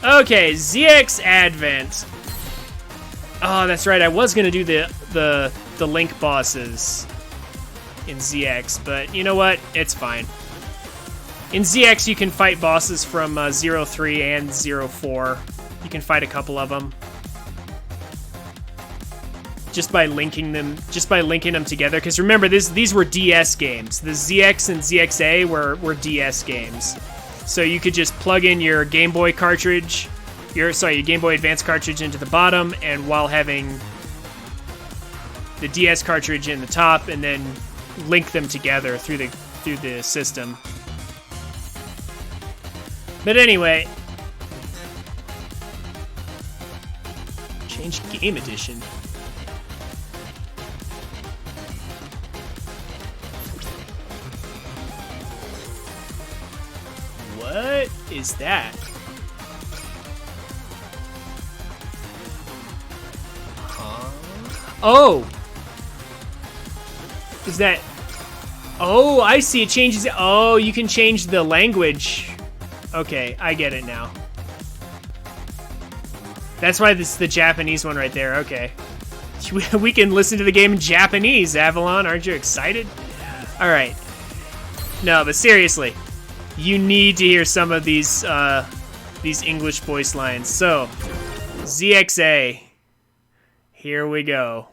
Okay, ZX Advent. Oh, that's right. I was gonna do the Link bosses in ZX, but you know what? It's fine. In ZX, you can fight bosses from 03 and 04. You can fight a couple of them just by linking them together. Because remember, these were DS games. The ZX and ZXA were DS games. So you could just plug in your Game Boy cartridge, your Game Boy Advance cartridge into the bottom, and while having the DS cartridge in the top, and then link them together through the system. But anyway, change game edition. What is that? Oh! Is that... Oh, I see. It changes... Oh, you can change the language. Okay, I get it now. That's why this is the Japanese one right there. Okay. We can listen to the game in Japanese, Avalon. Aren't you excited? All right. No, but seriously, you need to hear some of these English voice lines. So, ZXA. Here we go.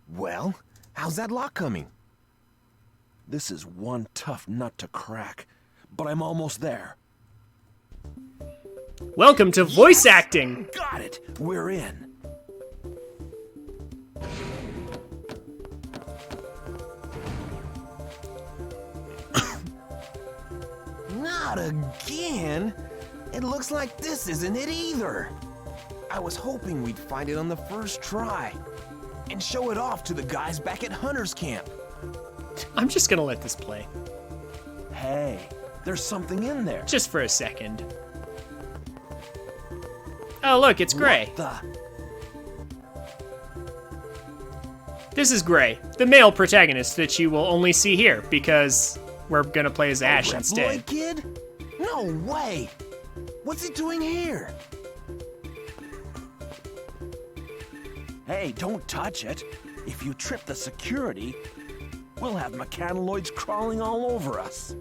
Well, how's that lock coming? This is one tough nut to crack, but I'm almost there. Welcome to voice acting. Got it. We're in. Not again. It looks like this isn't it either. I was hoping we'd find it on the first try and show it off to the guys back at Hunter's Camp. I'm just gonna let this play. Hey, there's something in there. Just for a second. Oh, look, it's Gray. What the? This is Gray, the male protagonist that you will only see here because we're gonna play as Ash instead. Reploid kid? No way! What's he doing here? Hey, don't touch it. If you trip the security, we'll have mechanoids crawling all over us.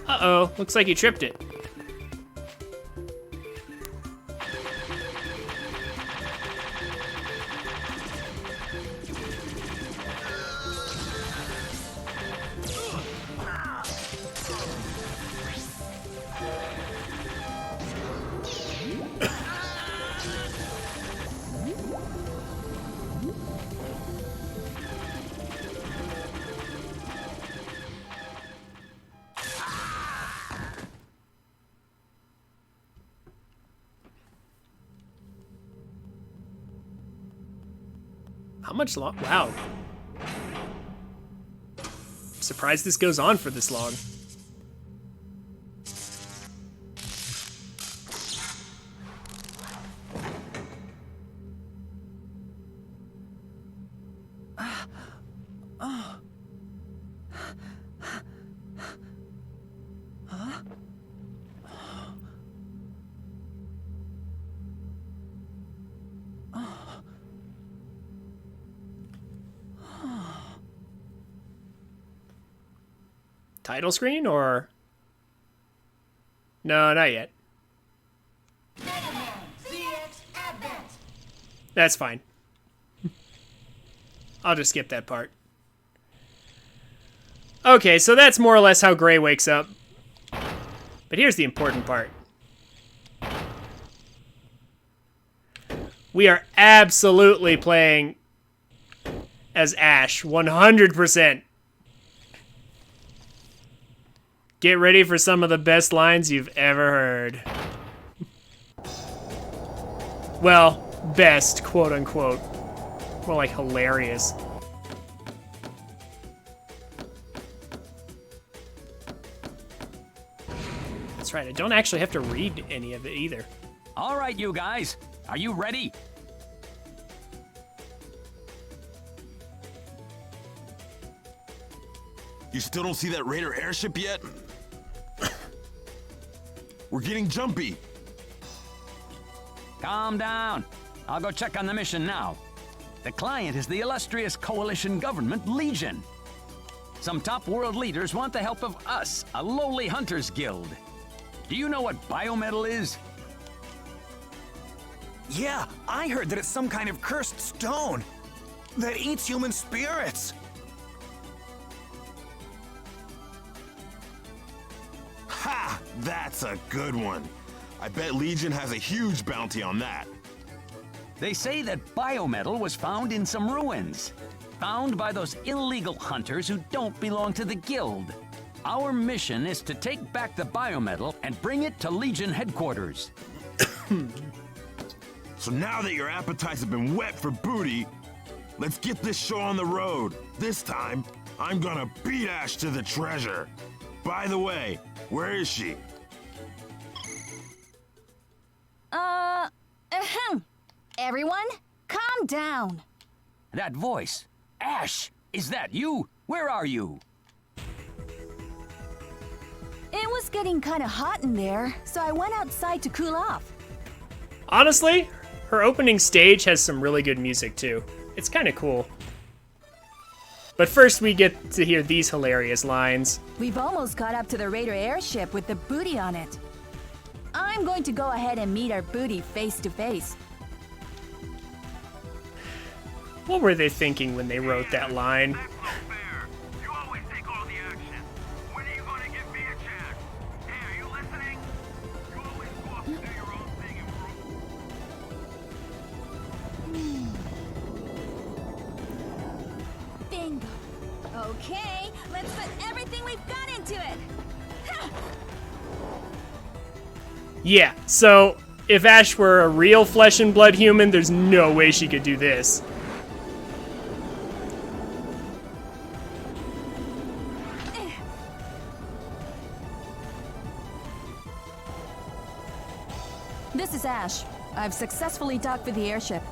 Uh-oh, looks like you tripped it. How much long? Wow. Surprised this goes on for this long. Title screen or? No, not yet. Mega Man ZXA. That's fine. I'll just skip that part. Okay, so that's more or less how Gray wakes up. But here's the important part. We are absolutely playing as Ash, 100%. Get ready for some of the best lines you've ever heard. Well, best, quote unquote. More like hilarious. That's right, I don't actually have to read any of it either. All right, you guys. Are you ready? You still don't see that Raider airship yet? We're getting jumpy. Calm down. I'll go check on the mission now. The client is the illustrious coalition government Legion. Some top world leaders want the help of us, a lowly hunters guild. Do you know what biometal is? Yeah, I heard that it's some kind of cursed stone that eats human spirits. Ha! That's a good one. I bet Legion has a huge bounty on that. They say that biometal was found in some ruins. Found by those illegal hunters who don't belong to the guild. Our mission is to take back the biometal and bring it to Legion headquarters. So now that your appetites have been wet for booty, let's get this show on the road. This time, I'm gonna beat Ash to the treasure. By the way, where is she? Everyone, calm down. That voice. Ash, is that you? Where are you? It was getting kind of hot in there, so I went outside to cool off. Honestly, her opening stage has some really good music too. It's kind of cool. But first we get to hear these hilarious lines. We've almost got up to the Raider airship with the booty on it. I'm going to go ahead and meet our booty face to face. What were they thinking when they wrote that line? You always take all the action. When are you gonna give me a chance? Hey, are you listening? You always go off and do your own thing and Bingo. Okay, let's put everything we've got into it. Yeah, so if Ash were a real flesh and blood human, there's no way she could do this. This is Ash. I've successfully docked for the airship.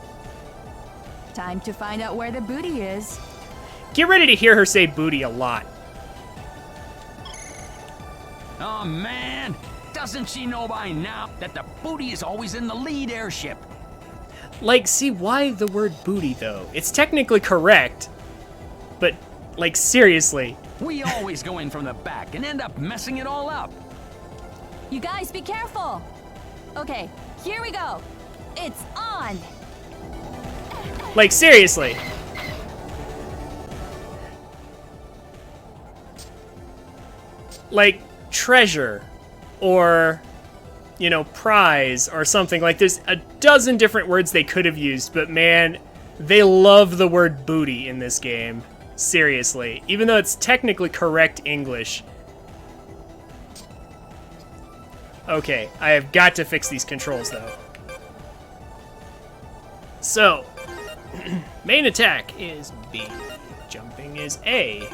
Time to find out where the booty is. Get ready to hear her say booty a lot. Oh man, doesn't she know by now that the booty is always in the lead airship? Like, see, why the word booty though? It's technically correct, but like seriously. We always go in from the back and end up messing it all up. You guys, be careful. Okay, here we go. It's on. Like seriously. Like treasure or, you know, prize or something. Like there's a dozen different words they could have used, but man, they love the word booty in this game. Seriously. Even though it's technically correct English. Okay, I have got to fix these controls though. So, main attack is B. Jumping is A,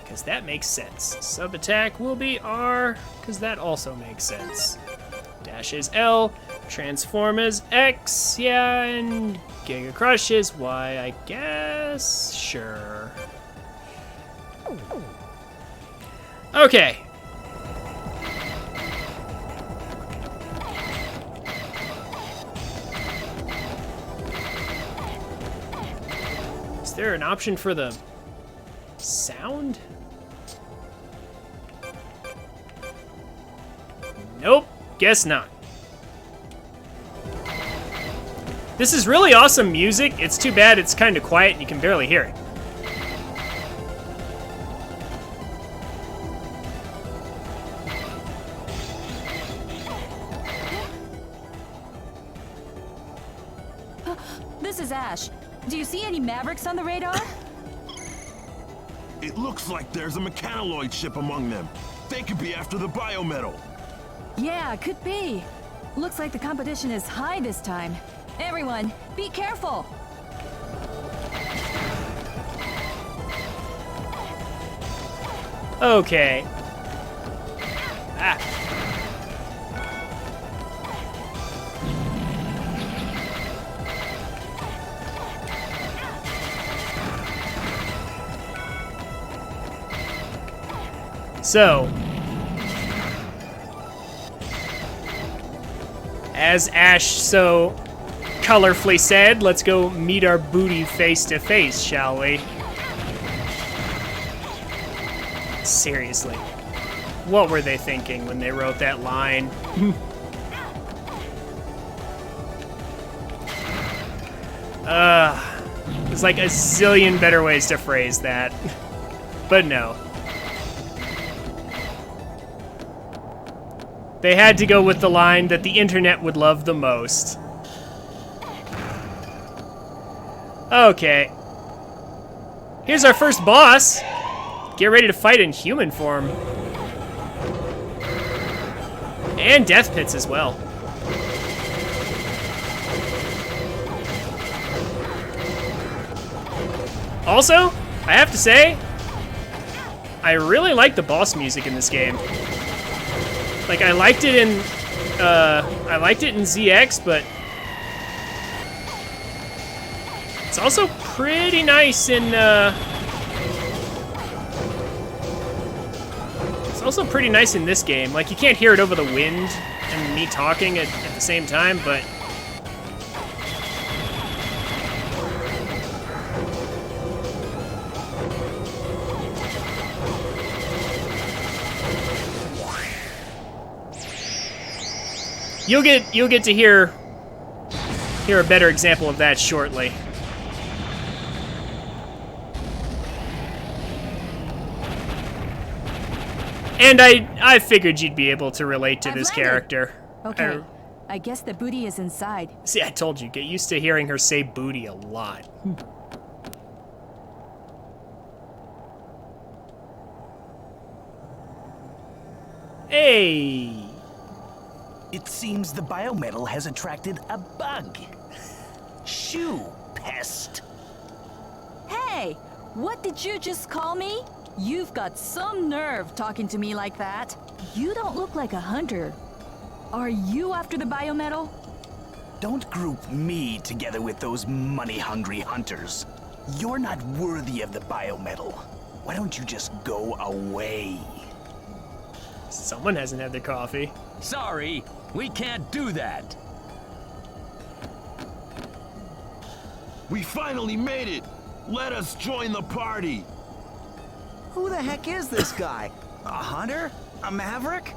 because that makes sense. Sub attack will be R, because that also makes sense. Dash is L, transform is X, yeah, and Giga Crush is Y, I guess. Sure. Okay. Is there an option for the sound? Nope, guess not. This is really awesome music. It's too bad it's kind of quiet and you can barely hear it. This is Ash. Do you see any Mavericks on the radar? It looks like there's a mechanoloid ship among them. They could be after the biometal. Yeah, could be. Looks like the competition is high this time. Everyone, be careful. Okay. Ah. So, as Ash so colorfully said, let's go meet our booty face to face, shall we? Seriously. What were they thinking when they wrote that line? There's like a zillion better ways to phrase that. But no. They had to go with the line that the internet would love the most. Okay. Here's our first boss. Get ready to fight in human form. And death pits as well. Also, I have to say, I really like the boss music in this game. Like, I liked it in ZX, but it's also pretty nice in, it's also pretty nice in this game. Like, you can't hear it over the wind and me talking at the same time, but you'll get to hear a better example of that shortly. And I figured you'd be able to relate to I've this landed. character. Okay, I guess the booty is inside. See, I told you, get used to hearing her say booty a lot. Hey! It seems the biometal has attracted a bug. Shoe pest. Hey, what did you just call me? You've got some nerve talking to me like that. You don't look like a hunter. Are you after the biometal? Don't group me together with those money-hungry hunters. You're not worthy of the biometal. Why don't you just go away? Someone hasn't had their coffee. Sorry, we can't do that. We finally made it! Let us join the party! Who the heck is this guy? A hunter? A maverick?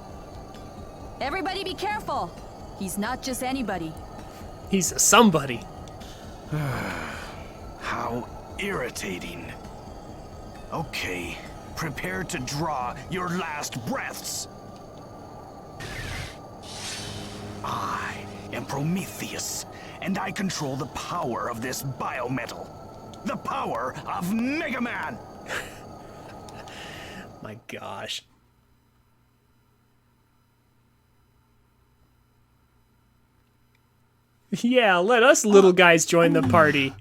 Everybody be careful. He's not just anybody. He's somebody. How irritating. Okay, prepare to draw your last breaths. I am Prometheus, and I control the power of this biometal. The power of Mega Man! My gosh. Yeah, let us little guys join the party.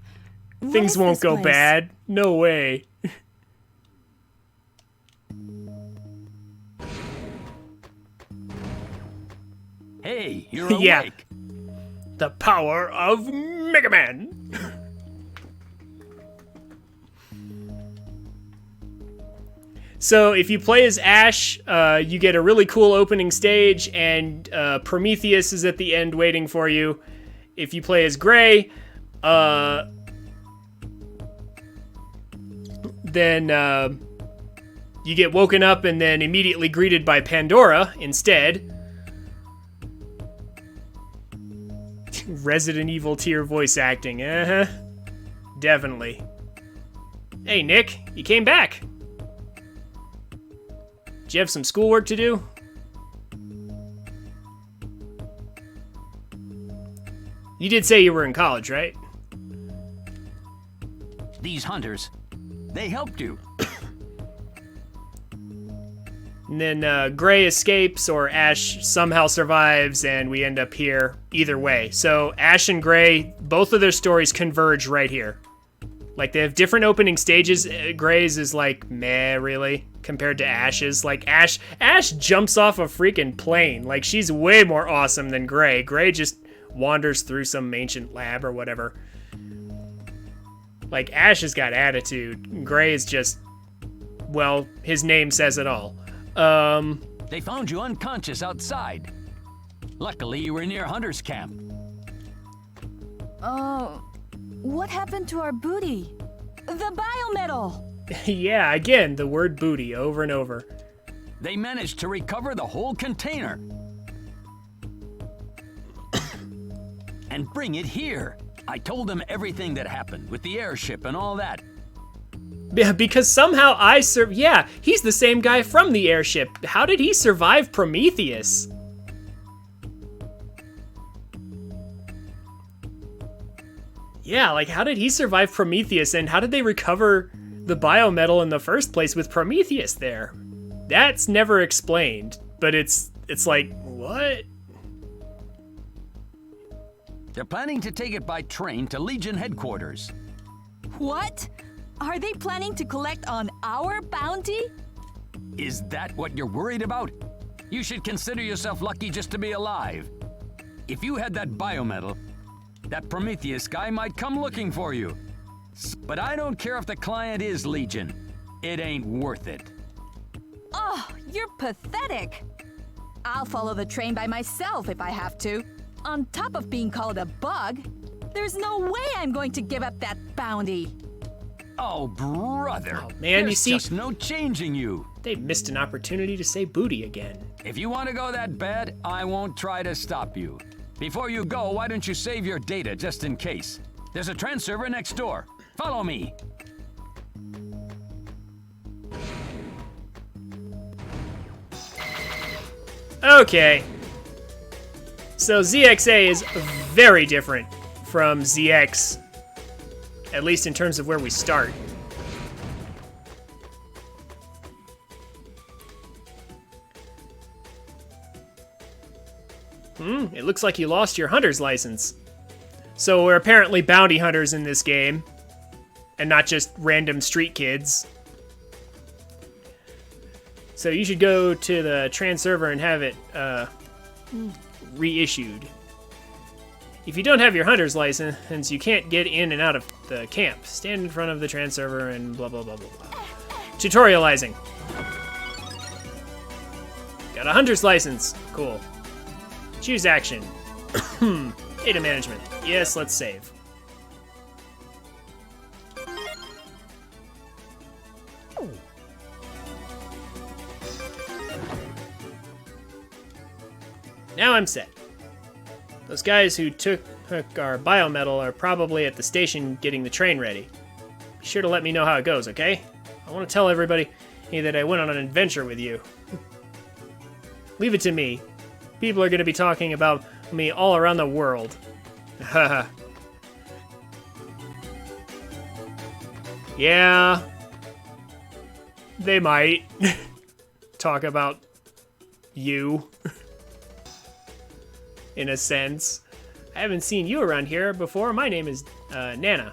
What Things is won't this go place? bad. No way. Hey, you're Yeah. awake. The power of Mega Man. So if you play as Ash, you get a really cool opening stage, and Prometheus is at the end waiting for you. If you play as Gray, then you get woken up and then immediately greeted by Pandora instead. Resident Evil tier voice acting, definitely. Hey Nick, you came back. Do you have some schoolwork to do? You did say you were in college, right? These hunters, they helped you. And then Gray escapes or Ash somehow survives and we end up here either way. So Ash and Gray, both of their stories converge right here. Like they have different opening stages. Gray's is like meh really compared to Ash's. Like Ash jumps off a freaking plane. Like she's way more awesome than Gray. Gray just wanders through some ancient lab or whatever. Like Ash has got attitude. Gray is just, well, his name says it all. They found you unconscious outside. Luckily, you were near Hunter's camp. What happened to our booty? The biometal! Yeah, again, the word booty over and over. They managed to recover the whole container. And bring it here. I told them everything that happened with the airship and all that. Yeah, because somehow yeah, he's the same guy from the airship. How did he survive Prometheus? Yeah, like how did he survive Prometheus, and how did they recover the biometal in the first place with Prometheus there? That's never explained, but it's like, what? They're planning to take it by train to Legion headquarters. What? Are they planning to collect on our bounty? Is that what you're worried about? You should consider yourself lucky just to be alive. If you had that biometal, that Prometheus guy might come looking for you. But I don't care if the client is Legion. It ain't worth it. Oh, you're pathetic. I'll follow the train by myself if I have to. On top of being called a bug, there's no way I'm going to give up that bounty. Oh, brother. Oh, man, There's you see, just no changing you. they missed an opportunity to say booty again. If you want to go that bad, I won't try to stop you. Before you go, why don't you save your data just in case? There's a trans server next door. Follow me. Okay. So ZXA is very different from ZX, at least in terms of where we start. It looks like you lost your hunter's license. So we're apparently bounty hunters in this game, and not just random street kids. So you should go to the trans server and have it reissued. If you don't have your hunter's license, you can't get in and out of the camp. Stand in front of the trans server and blah blah blah blah blah. Tutorializing. Got a hunter's license. Cool. Choose action. Data management. Yes, let's save. Now I'm set. Those guys who took our biometal are probably at the station getting the train ready. Be sure to let me know how it goes, okay? I want to tell everybody that I went on an adventure with you. Leave it to me. People are going to be talking about me all around the world. Haha. Yeah. They might talk about you. In a sense. I haven't seen you around here before. My name is Nana.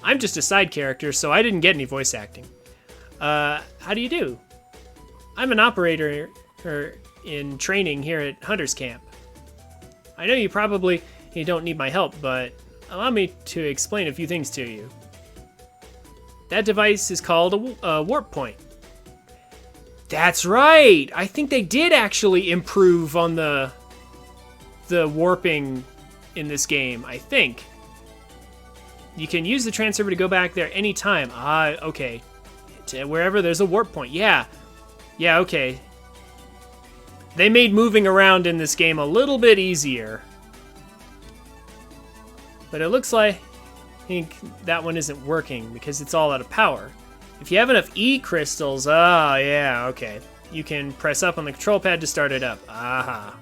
I'm just a side character, so I didn't get any voice acting. How do you do? I'm an operator in training here at Hunter's Camp. I know you don't need my help, but allow me to explain a few things to you. That device is called a warp point. That's right! I think they did actually improve on the warping in this game, I think. You can use the trans server to go back there anytime. Okay. To wherever there's a warp point. Yeah, okay. They made moving around in this game a little bit easier. But it looks like I think that one isn't working because it's all out of power. If you have enough E crystals, yeah, okay. You can press up on the control pad to start it up. Aha.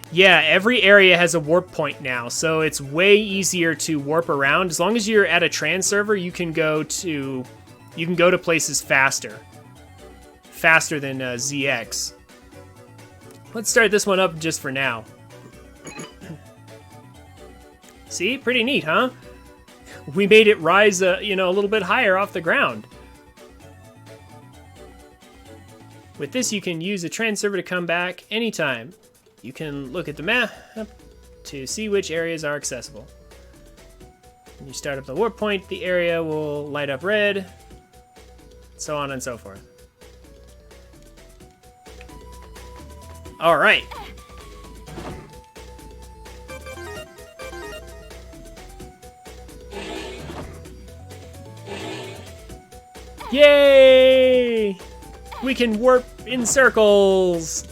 Yeah, every area has a warp point now, so it's way easier to warp around. As long as you're at a trans server, you can go to places faster. Faster than ZX. Let's start this one up just for now. See? Pretty neat, huh? We made it rise, a little bit higher off the ground. With this, you can use a trans server to come back anytime. You can look at the map to see which areas are accessible. When you start up the warp point, the area will light up red, so on and so forth. All right. Yay! We can warp in circles.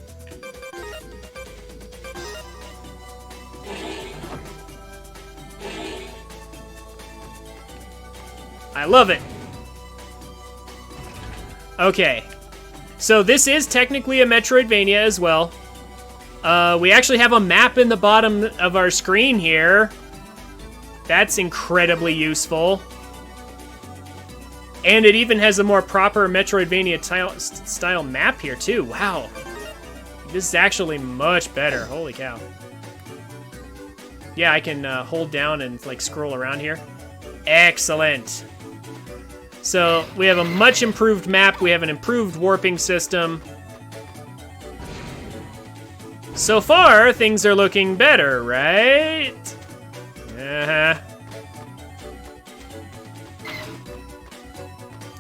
I love it. Okay. So this is technically a Metroidvania as well. We actually have a map in the bottom of our screen here. That's incredibly useful. And it even has a more proper Metroidvania style map here too. Wow. This is actually much better. Holy cow. Yeah, I can hold down and like scroll around here. Excellent. So we have a much improved map. We have an improved warping system. So far, things are looking better, right? Uh-huh.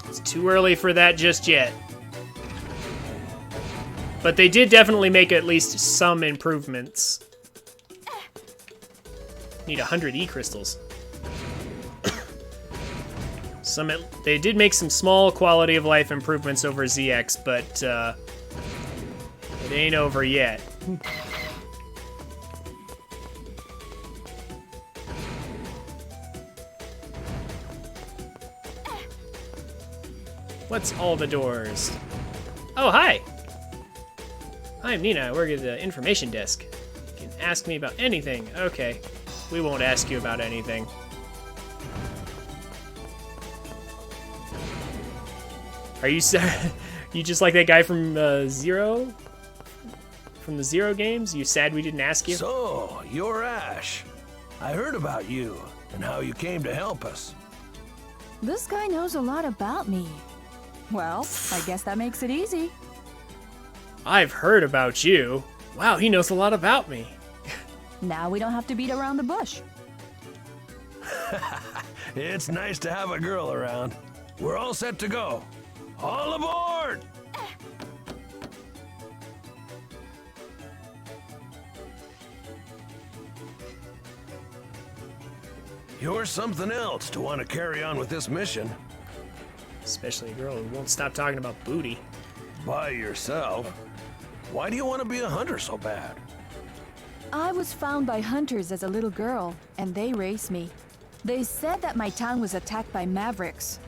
It's too early for that just yet. But they did definitely make at least some improvements. Need 100 E-crystals. They did make some small quality of life improvements over ZX, but it ain't over yet. What's all the doors? Oh, hi! I'm Nina, I work at the information desk. You can ask me about anything. Okay, we won't ask you about anything. Are you you just like that guy from Zero? From the Zero games? You sad we didn't ask you? So, you're Ash. I heard about you and how you came to help us. This guy knows a lot about me. Well, I guess that makes it easy. I've heard about you. Wow, he knows a lot about me. Now we don't have to beat around the bush. It's nice to have a girl around. We're all set to go. All aboard! You're something else to want to carry on with this mission. Especially a girl who won't stop talking about booty. By yourself? Why do you want to be a hunter so bad? I was found by hunters as a little girl, and they raised me. They said that my town was attacked by mavericks,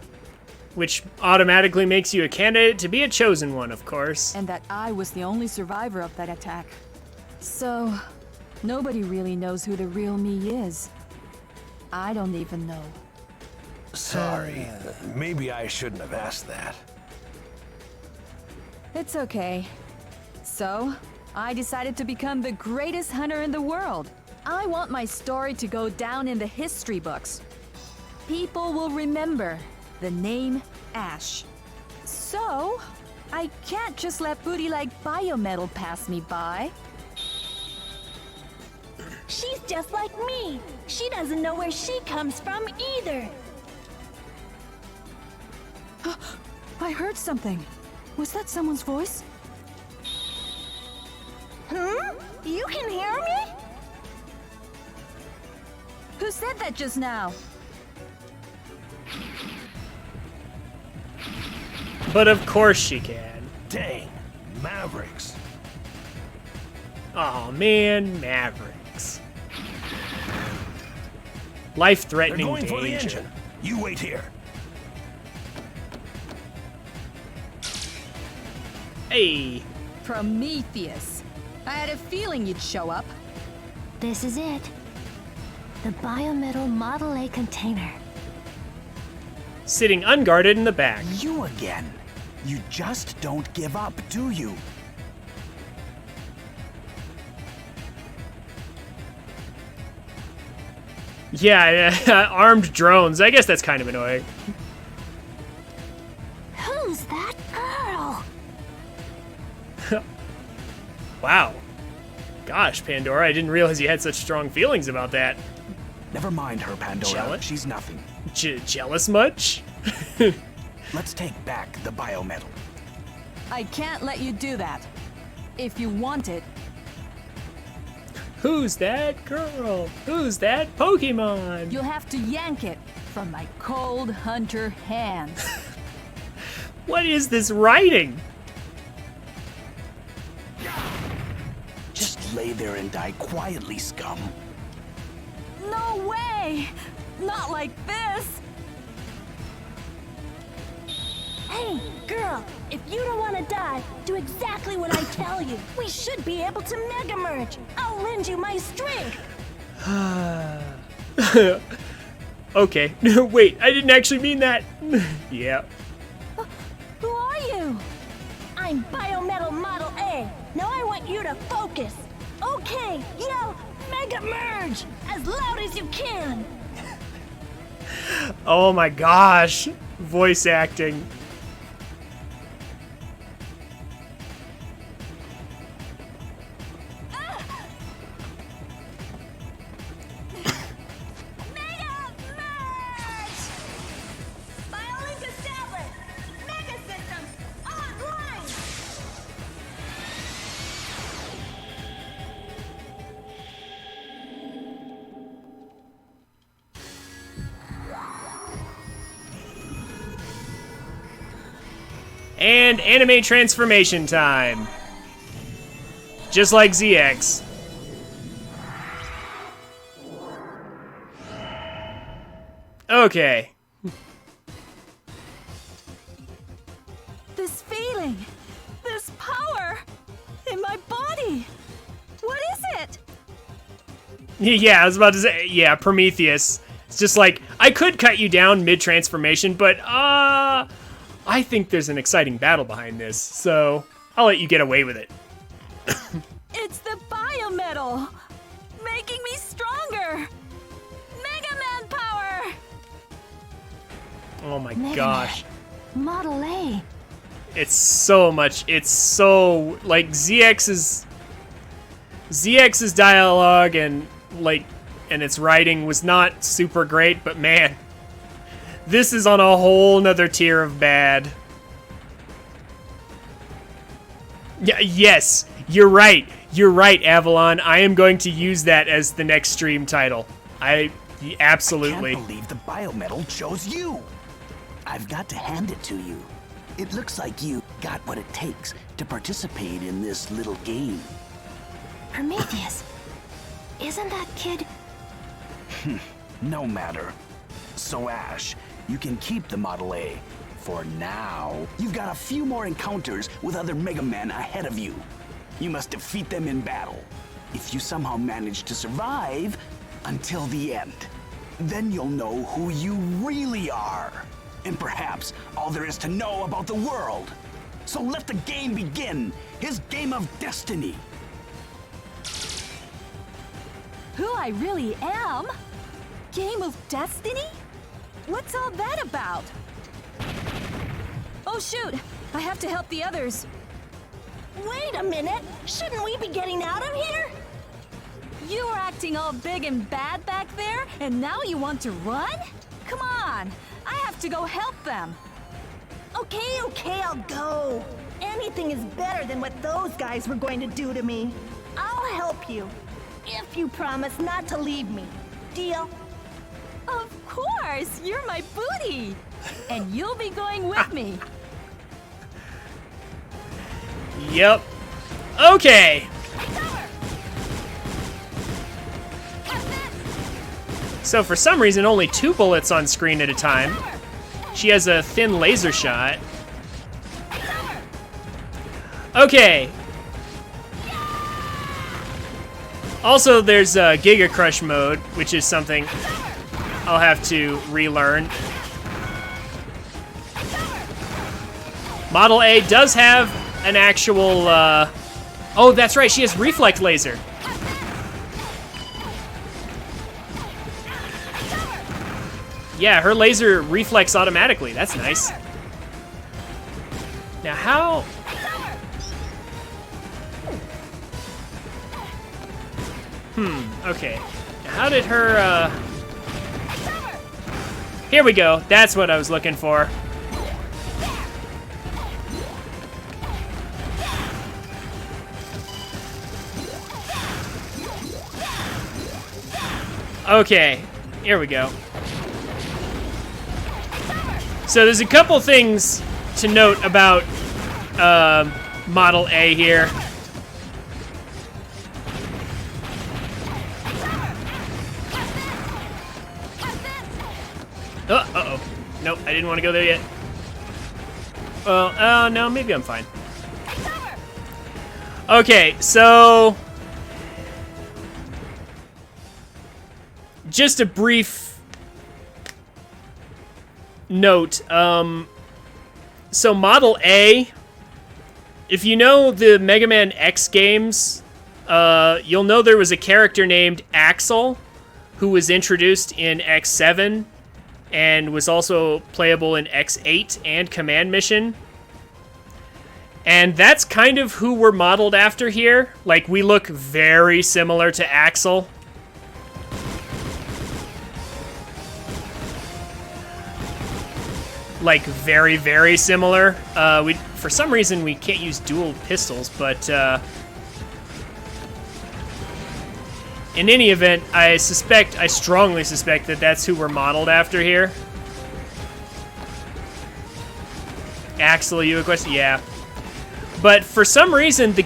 Which automatically makes you a candidate to be a chosen one, of course. and that I was the only survivor of that attack. So, nobody really knows who the real me is. I don't even know. Sorry, maybe I shouldn't have asked that. It's okay. So, I decided to become the greatest hunter in the world. I want my story to go down in the history books. People will remember the name Ash. So, I can't just let booty like biometal pass me by. She's just like me. She doesn't know where she comes from either. I heard something. Was that someone's voice? You can hear me? Who said that just now? But of course she can. Dang, Mavericks. Oh man, Mavericks. They're Life-threatening going for the danger. engine. You wait here. Hey, Prometheus. I had a feeling you'd show up. This is it. The biometal Model A container. sitting unguarded in the back. You again. You just don't give up, do you? Yeah, armed drones. I guess that's kind of annoying. Who's that girl? Wow. Gosh, Pandora, I didn't realize you had such strong feelings about that. Never mind her, Pandora. Jealous? She's nothing. Jealous much? Let's take back the biometal. I can't let you do that. if you want it. Who's that girl? Who's that Pokemon? You'll have to yank it from my cold hunter hands. What is this writing? Just lay there and die quietly, scum. No way! Not like this! Hey, girl, if you don't want to die, do exactly what I tell you. We should be able to Mega Merge. I'll lend you my strength. Okay. Wait, I didn't actually mean that. Yeah. Who are you? I'm Biometal Model A. Now I want you to focus. Okay, yell Mega Merge as loud as you can. Oh my gosh. Voice acting. Mega Merge! Biolink established. Mega systems online. And anime transformation time. Just like ZX. Okay. This feeling, this power in my body. What is it? Yeah, I was about to say, yeah, Prometheus. It's just like, I could cut you down mid-transformation, but, I think there's an exciting battle behind this, so I'll let you get away with it. It's the biometal, making me stronger. Mega Man power. Oh my Mega gosh. Model A. It's so much, it's so, like, ZX's dialogue and, like, and its writing was not super great, but man, this is on a whole nother tier of bad. Yeah, yes, you're right. You're right, Avalon. I am going to use that as the next stream title. Absolutely. I can't believe the biometal chose you. I've got to hand it to you. It looks like you got what it takes to participate in this little game. Prometheus. Isn't that kid? No matter. So Ash, you can keep the Model A. For now, you've got a few more encounters with other Mega Men ahead of you. You must defeat them in battle. If you somehow manage to survive until the end, then you'll know who you really are. And perhaps all there is to know about the world. So let the game begin, his game of destiny. Who I really am? Game of Destiny? What's all that about? Oh shoot, I have to help the others. Wait a minute. Shouldn't we be getting out of here? You were acting all big and bad back there, and now you want to run? Come on, I have to go help them. Okay, I'll go. Anything is better than what those guys were going to do to me. I'll help you. If you promise not to leave me. Deal? Of course, you're my booty. And you'll be going with me. Yep. Okay. So for some reason, only 2 bullets on screen at a time. She has a thin laser shot. Okay. Also, there's Giga Crush mode, which is something I'll have to relearn. Model A does have an actual, oh, that's right, she has Reflect Laser. Yeah, her laser reflects automatically. That's nice. Now how... okay. Now how did her, Here we go. That's what I was looking for. Okay, here we go. So there's a couple things to note about Model A here. Uh-oh. Nope, I didn't want to go there yet. Well, no, maybe I'm fine. Okay, so... just a brief note. So Model A, if you know the Mega Man X games, you'll know there was a character named Axel who was introduced in X7 and was also playable in X8 and Command Mission. And that's kind of who we're modeled after here. Like, we look very similar to Axel. Like, very, very similar. For some reason, we can't use dual pistols, but in any event, I strongly suspect that that's who we're modeled after here. Axel, you a question? Yeah. But for some reason, this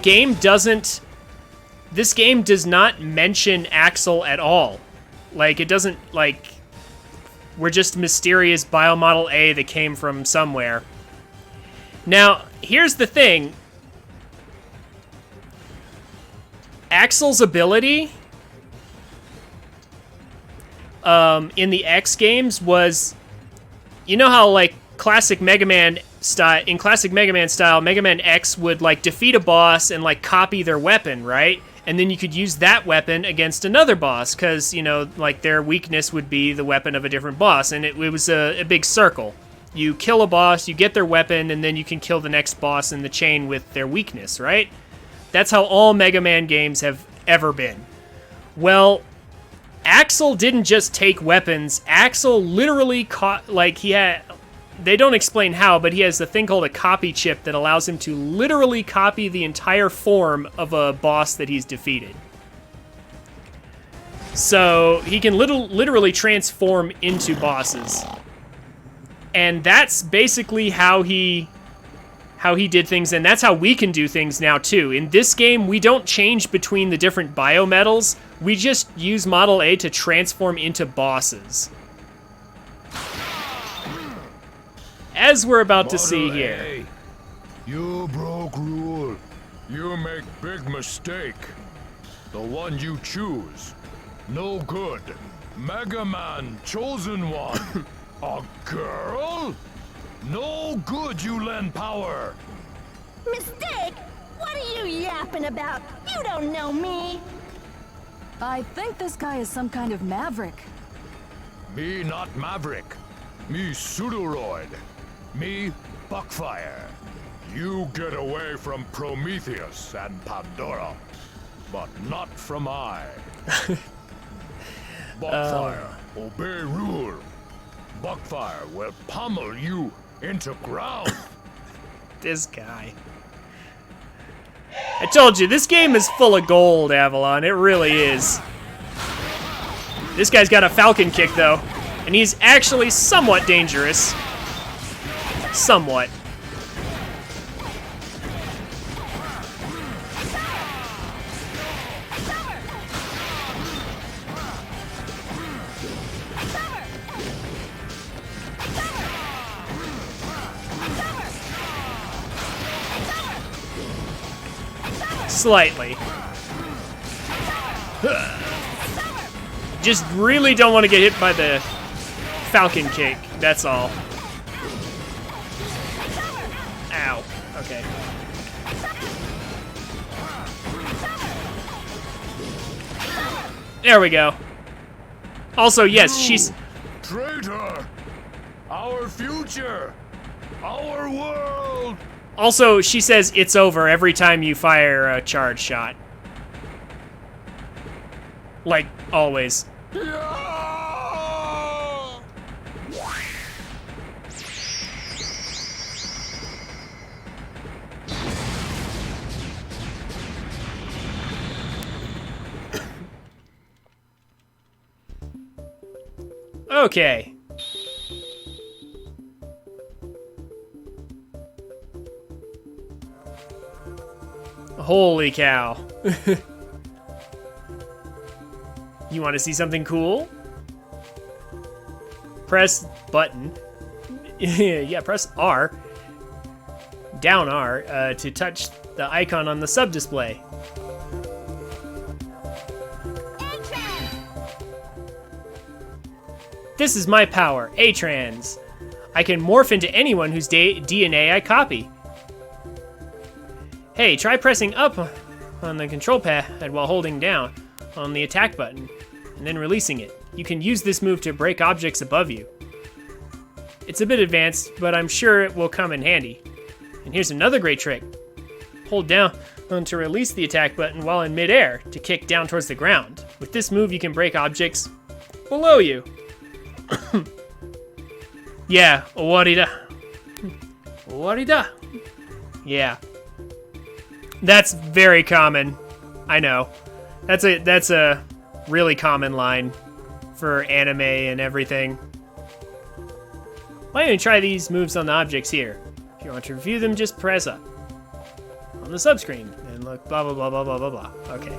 game does not mention Axel at all. Like, it doesn't, like, we're just mysterious biomodel A that came from somewhere. Now, here's the thing. Axel's ability in the X games was, you know how, like, classic Mega Man style, Mega Man X would, like, defeat a boss and, like, copy their weapon, right? And then you could use that weapon against another boss, because, you know, like, their weakness would be the weapon of a different boss, and it was a big circle. You kill a boss, you get their weapon, and then you can kill the next boss in the chain with their weakness, right? That's how all Mega Man games have ever been. Well, Axel didn't just take weapons. Axel literally they don't explain how, but he has a thing called a copy chip that allows him to literally copy the entire form of a boss that he's defeated. So he can literally transform into bosses. And that's basically how he did things, and that's how we can do things now too. In this game, we don't change between the different biometals. We just use Model A to transform into bosses. As we're about to see here. You broke rule. You make big mistake. The one you choose. No good. Mega Man chosen one. A girl? No good you lend power. Mistake? What are you yapping about? You don't know me. I think this guy is some kind of maverick. Me not Maverick. Me Pseudoroid. Me Buckfire. You get away from Prometheus and Pandora, but not from I. Buckfire, obey rule. Buckfire will pummel you into ground. This guy. I told you, this game is full of gold, Avalon. It really is. This guy's got a falcon kick, though, and he's actually somewhat dangerous. Somewhat. Slightly. Just really don't want to get hit by the falcon kick, that's all. Ow. Okay. There we go. Also, yes, she's... Traitor! Our future! Our world! Also, she says it's over every time you fire a charge shot. Like, always. Okay. Holy cow. You want to see something cool? Press button. Yeah, press R. Down R to touch the icon on the sub-display. This is my power, A-Trans. I can morph into anyone whose DNA I copy. Hey, try pressing up on the control pad while holding down on the attack button, and then releasing it. You can use this move to break objects above you. It's a bit advanced, but I'm sure it will come in handy. And here's another great trick. Hold down to release the attack button while in midair to kick down towards the ground. With this move, you can break objects below you. Yeah, warida. Warida. Yeah. That's very common. I know. That's a really common line for anime and everything. Why don't you try these moves on the objects here? If you want to review them, just press up on the subscreen and look blah blah blah blah blah blah blah. Okay.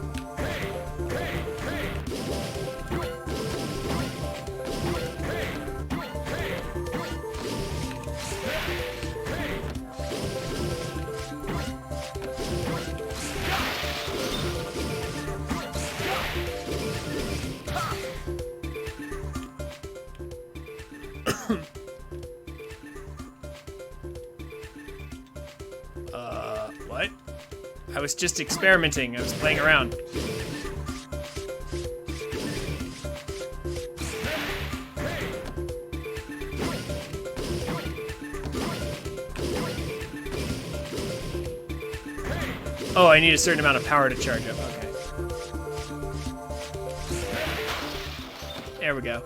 What? I was just experimenting. I was playing around. Oh, I need a certain amount of power to charge up. Okay. There we go.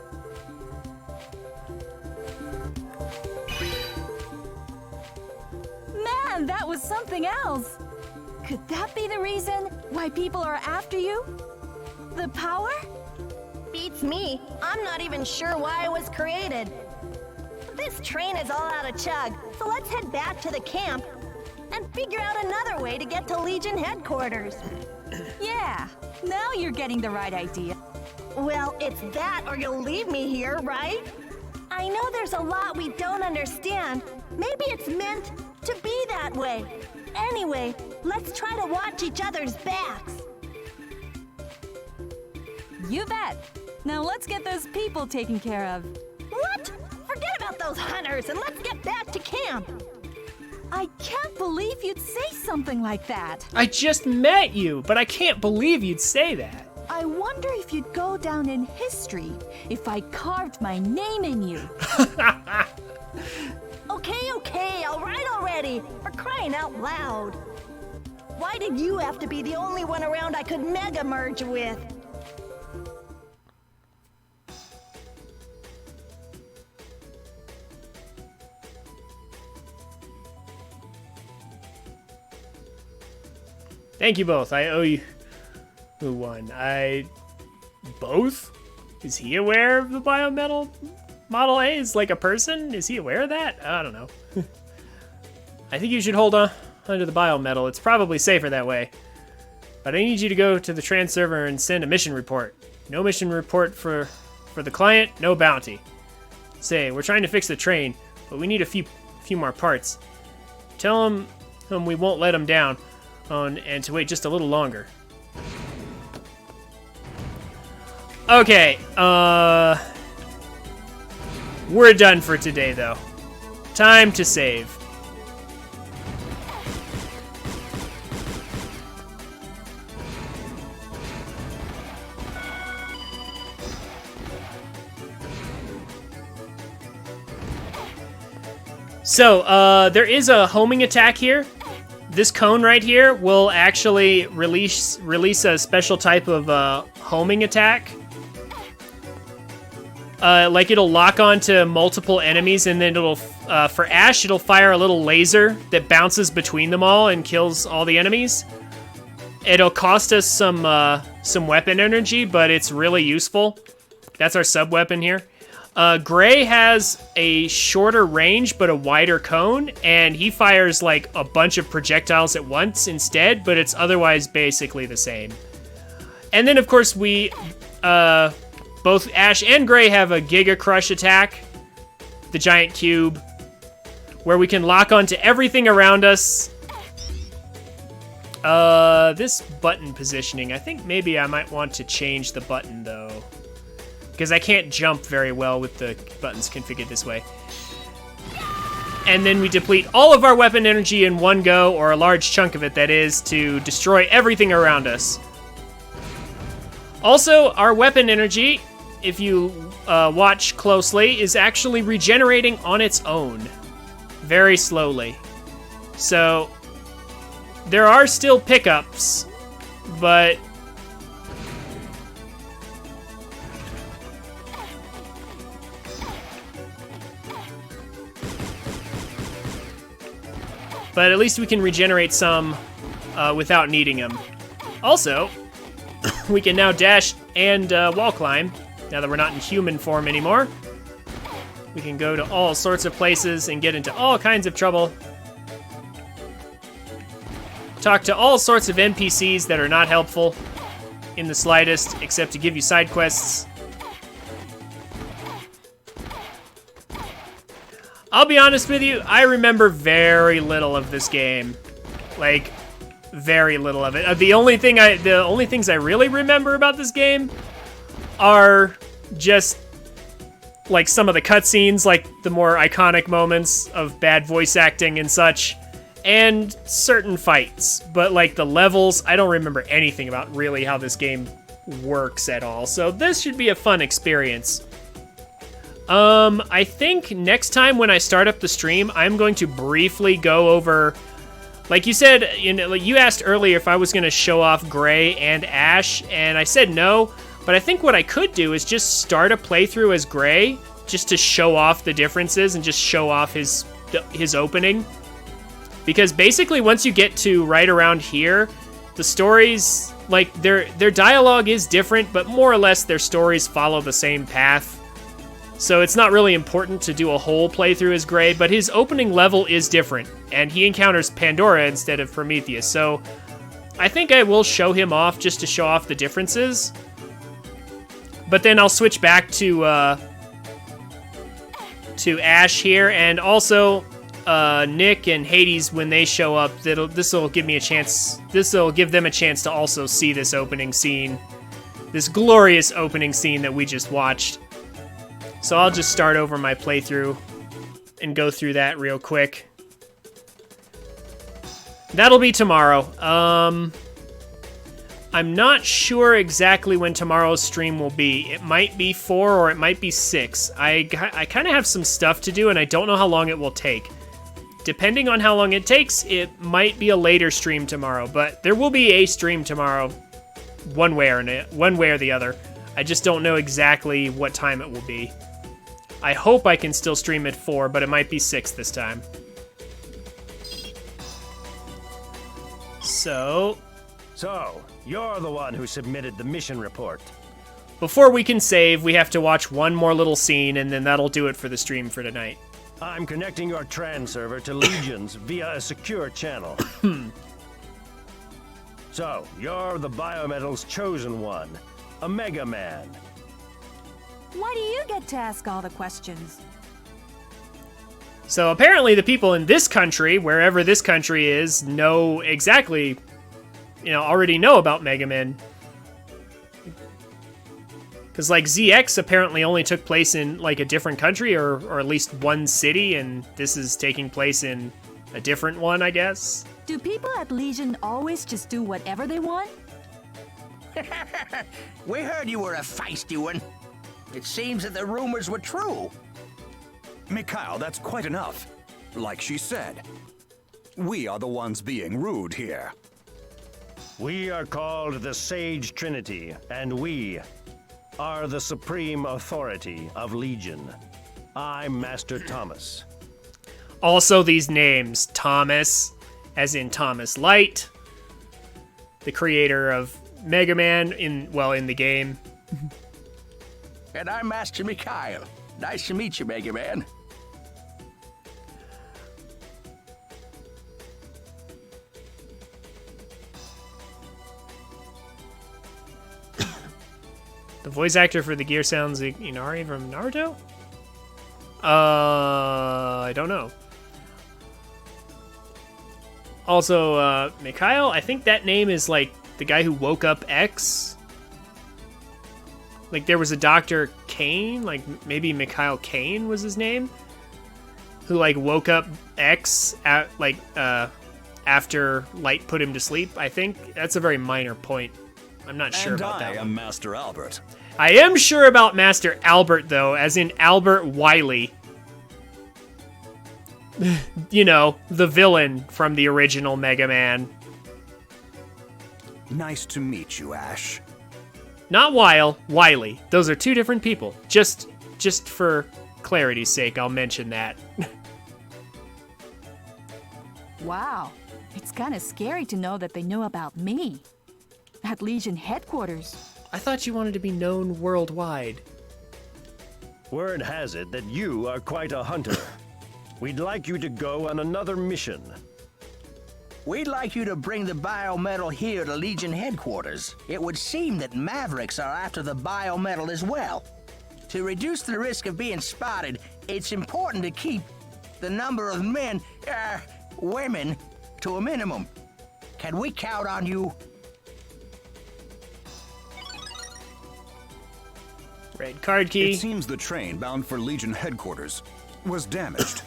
Man, that was something else. Could that be the reason why people are after you? The power? Beats me. I'm not even sure why I was created. This train is all out of chug, so let's head back to the camp and figure out another way to get to Legion headquarters. Yeah, now you're getting the right idea. Well, it's that or you'll leave me here, right? I know there's a lot we don't understand. Maybe it's meant to be that way. Anyway, let's try to watch each other's backs. You bet. Now let's get those people taken care of. What? Forget about those hunters and let's get back to camp. I can't believe you'd say something like that. I just met you, but I can't believe you'd say that. I wonder if you'd go down in history if I carved my name in you. Okay, all right already. For crying out loud. Why did you have to be the only one around I could mega merge with? Thank you both. I owe you. Who won? Both? Is he aware of the biometal Model A is like a person? Is he aware of that? I don't know. I think you should hold on to the biometal. It's probably safer that way. But I need you to go to the trans server and send a mission report. No mission report for the client, no bounty. Say, we're trying to fix the train, but we need a few more parts. Tell him we won't let him down and to wait just a little longer. Okay, we're done for today, though. Time to save. So, there is a homing attack here. This cone right here will actually release a special type of homing attack. Like it'll lock onto multiple enemies, and then it'll, for Ash, it'll fire a little laser that bounces between them all and kills all the enemies. It'll cost us some weapon energy, but it's really useful. That's our sub weapon here. Gray has a shorter range but a wider cone, and he fires like a bunch of projectiles at once instead, but it's otherwise basically the same. And then, of course, we, both Ash and Gray have a Giga Crush attack, the giant cube, where we can lock onto everything around us. This button positioning, I think maybe I might want to change the button, though, because I can't jump very well with the buttons configured this way. And then we deplete all of our weapon energy in one go, or a large chunk of it, that is, to destroy everything around us. Also, our weapon energy, if you watch closely, is actually regenerating on its own, very slowly. So, there are still pickups, but at least we can regenerate some without needing them. Also, we can now dash and wall climb, now that we're not in human form anymore. We can go to all sorts of places and get into all kinds of trouble. Talk to all sorts of NPCs that are not helpful in the slightest, except to give you side quests. I'll be honest with you, I remember very little of this game. Like, very little of it. The only things I really remember about this game are just like some of the cutscenes, like the more iconic moments of bad voice acting and such, and certain fights. But like the levels, I don't remember anything about really how this game works at all. So this should be a fun experience. I think next time when I start up the stream, I'm going to briefly go over, like you said, you asked earlier if I was going to show off Gray and Ash, and I said no, but I think what I could do is just start a playthrough as Gray, just to show off the differences and just show off his opening. Because basically once you get to right around here, the stories, like their dialogue is different, but more or less their stories follow the same path. So it's not really important to do a whole playthrough as Gray, but his opening level is different, and he encounters Pandora instead of Prometheus. So I think I will show him off just to show off the differences. But then I'll switch back to Ash here, and also Nick and Hades, when they show up, this will give them a chance to also see this opening scene, this glorious opening scene that we just watched. So I'll just start over my playthrough and go through that real quick. That'll be tomorrow. I'm not sure exactly when tomorrow's stream will be. It might be 4 or it might be 6. I kind of have some stuff to do and I don't know how long it will take. Depending on how long it takes, it might be a later stream tomorrow, but there will be a stream tomorrow, one way or the other. I just don't know exactly what time it will be. I hope I can still stream at 4, but it might be 6 this time. So, you're the one who submitted the mission report. Before we can save, we have to watch one more little scene, and then that'll do it for the stream for tonight. I'm connecting your Tran server to Legions via a secure channel. So, you're the Biometal's chosen one, a Mega Man. Why do you get to ask all the questions? So apparently the people in this country, wherever this country is, know exactly, already know about Mega Man. Because, like, ZX apparently only took place in, like, a different country or at least one city, and this is taking place in a different one, I guess. Do people at Legion always just do whatever they want? We heard you were a feisty one. It seems that the rumors were true. Mikhail, that's quite enough. Like she said, we are the ones being rude here. We are called the Sage Trinity, and we are the supreme authority of Legion. I'm Master Thomas. Also these names, Thomas, as in Thomas Light, the creator of Mega Man in the game. And I'm Master Mikhail, Nice to meet you, Mega Man. The voice actor for the gear sounds like Inari from Naruto? I don't know. Also, Mikhail, I think that name is like the guy who woke up X. Like there was a Dr. Kane, like maybe Mikhail Kane was his name, who like woke up X at like after Light put him to sleep. I think that's a very minor point. I'm not sure about that. I am Master Albert. I am sure about Master Albert though, as in Albert Wily. You know, the villain from the original Mega Man. Nice to meet you, Ash. Not Wily. Those are two different people. Just for clarity's sake, I'll mention that. Wow, it's kind of scary to know that they know about me. At Legion headquarters. I thought you wanted to be known worldwide. Word has it that you are quite a hunter. We'd like you to go on another mission. We'd like you to bring the biometal here to Legion headquarters. It would seem that Mavericks are after the biometal as well. To reduce the risk of being spotted, it's important to keep the number of women to a minimum. Can we count on you? Red card key. It seems the train bound for Legion headquarters was damaged.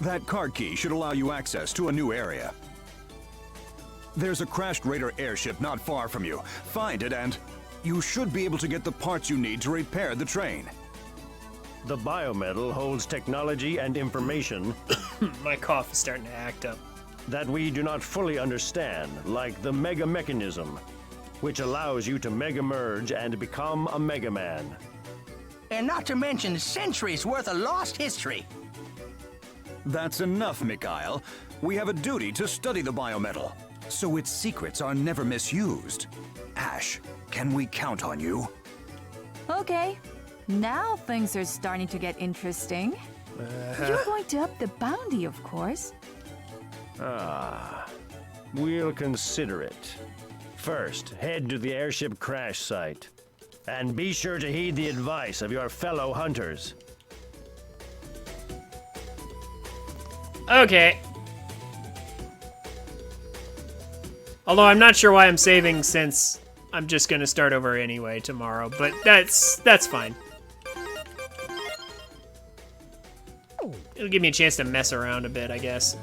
That card key should allow you access to a new area. There's a crashed Raider airship not far from you. Find it and you should be able to get the parts you need to repair the train. The biometal holds technology and information My cough is starting to act up. that we do not fully understand, like the Mega Mechanism, which allows you to Mega Merge and become a Mega Man. And not to mention centuries worth of lost history. That's enough, Mikhail. We have a duty to study the biometal, so its secrets are never misused. Ash, can we count on you? Okay, now things are starting to get interesting. You're going to up the bounty, of course. We'll consider it. First, head to the airship crash site. And be sure to heed the advice of your fellow hunters. Okay. Although I'm not sure why I'm saving since I'm just gonna start over anyway tomorrow, but that's fine. It'll give me a chance to mess around a bit, I guess.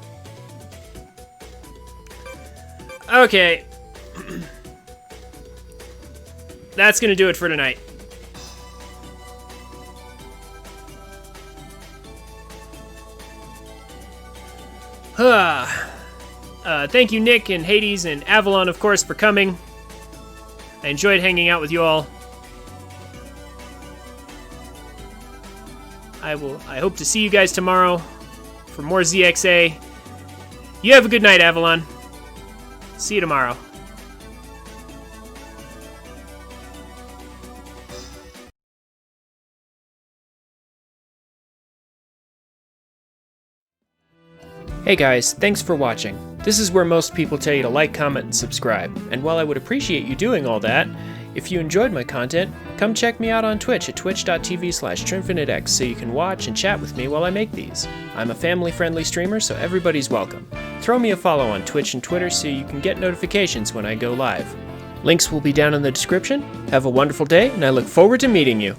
Okay. That's gonna do it for tonight. Thank you, Nick and Hades and Avalon, of course, for coming. I enjoyed hanging out with you all. I hope to see you guys tomorrow for more ZXA. You have a good night, Avalon. See you tomorrow. Hey guys, thanks for watching. This is where most people tell you to like, comment, and subscribe. And while I would appreciate you doing all that, if you enjoyed my content, come check me out on Twitch at twitch.tv/TrinfiniteX so you can watch and chat with me while I make these. I'm a family-friendly streamer, so everybody's welcome. Throw me a follow on Twitch and Twitter so you can get notifications when I go live. Links will be down in the description. Have a wonderful day, and I look forward to meeting you.